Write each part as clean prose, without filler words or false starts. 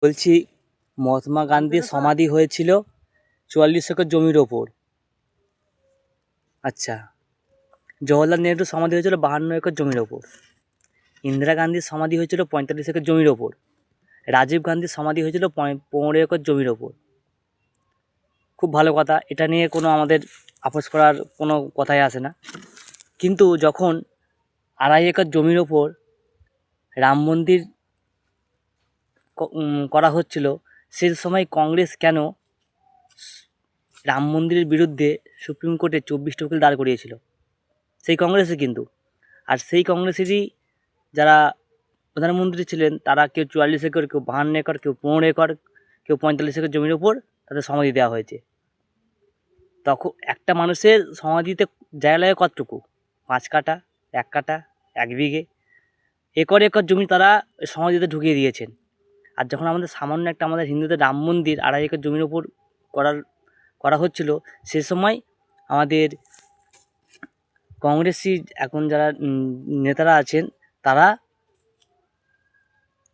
বলছি, মহাত্মা গান্ধীর সমাধি হয়েছিল ৪৪ একর জমির ওপর। আচ্ছা, জওহরলাল নেহরুর সমাধি হয়েছিল ৫২ একর জমির ওপর। ইন্দিরা গান্ধীর সমাধি হয়েছিল ৪৫ একর জমির ওপর। রাজীব গান্ধীর সমাধি হয়েছিল ১৫ একর জমির ওপর। খুব ভালো কথা, এটা নিয়ে কোনো আমাদের আপোস করার কোনো কথাই আসে না। কিন্তু যখন ২.৫ একর জমির ওপর রাম মন্দির করা হচ্ছিল, সে সময় কংগ্রেস কেন রাম মন্দিরের বিরুদ্ধে সুপ্রিম কোর্টে ২৪টা উকিল দাঁড় করিয়েছিল? সেই কংগ্রেসই কিন্তু। আর সেই কংগ্রেসেরই যারা প্রধানমন্ত্রী ছিলেন, তারা কেউ ৪৪ একর, কেউ ৫২ একর, কেউ ১৫ একর, কেউ ৪৫ একর জমির ওপর তাদের সমাধি দেওয়া হয়েছে। তখন একটা মানুষের সমাধিতে জায়গা লাগে কতটুকু? ৫ কাঠা, ১ কাঠা, ১ বিঘে, একর একর জমি তারা সমাধিতে ঢুকিয়ে দিয়েছেন। আর যখন আমাদের সামান্য একটা আমাদের হিন্দুদের রাম মন্দির ২.৫ একর জমির ওপর করা হচ্ছিল, সে সময় আমাদের কংগ্রেসি এখন যারা নেতারা আছেন, তারা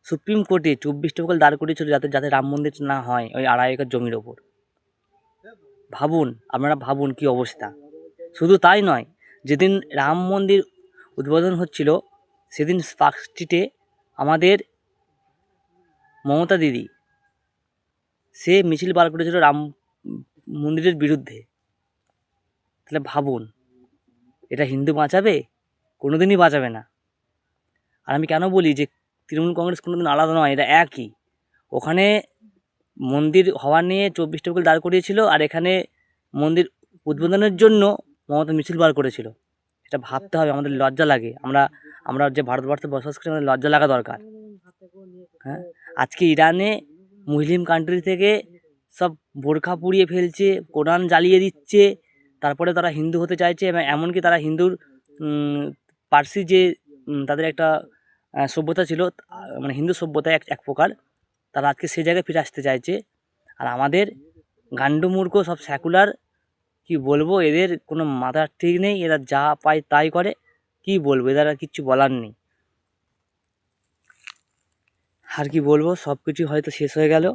সুপ্রিম কোর্টে ২৪টা উকিল দাঁড় করিয়েছিল যাতে রাম মন্দির না হয় ওই ২.৫ একর জমির ওপর। ভাবুন, আপনারা ভাবুন কী অবস্থা। শুধু তাই নয়, যেদিন রাম মন্দির উদ্বোধন হচ্ছিল, সেদিন পার্ক স্ট্রিটে আমাদের মমতা দিদি সে মিছিল বার করেছিল রাম মন্দিরের বিরুদ্ধে। তাহলে ভাবুন, এটা হিন্দু বাঁচাবে? কোনো দিনই বাঁচাবে না। আর আমি কেন বলি যে তৃণমূল কংগ্রেস কোনো দিন আলাদা নয়, এটা একই। ওখানে মন্দির হওয়া নিয়ে ২৪টা উকিল দাঁড় করিয়েছিল, আর এখানে মন্দির উদ্বোধনের জন্য মমতা মিছিল বার করেছিল। এটা ভাবতে হবে, আমাদের লজ্জা লাগে। আমরা যে ভারতবর্ষে বসবাস করি, আমাদের লজ্জা লাগা দরকার। হ্যাঁ, আজকে ইরানে মুসলিম কান্ট্রি থেকে সব বোরখা পুড়িয়ে ফেলছে, কোরআন জ্বালিয়ে দিচ্ছে, তারপরে তারা হিন্দু হতে চাইছে, এবং এমনকি তারা হিন্দুর পার্সি যে তাদের একটা সভ্যতা ছিল, মানে হিন্দু সভ্যতা এক প্রকার, তারা আজকে সেই জায়গায় ফিরে আসতে চাইছে। আর আমাদের গান্ডু মূর্খ সব সেকুলার, কি বলবো, এদের কোনো মাথার ঠিক নেই, এরা যা পায় তাই করে। কি বলবো, এদের আর কিচ্ছু বলার নেই। আর কি বলবো, সব কিছু হয়তো শেষ হয়ে গেল।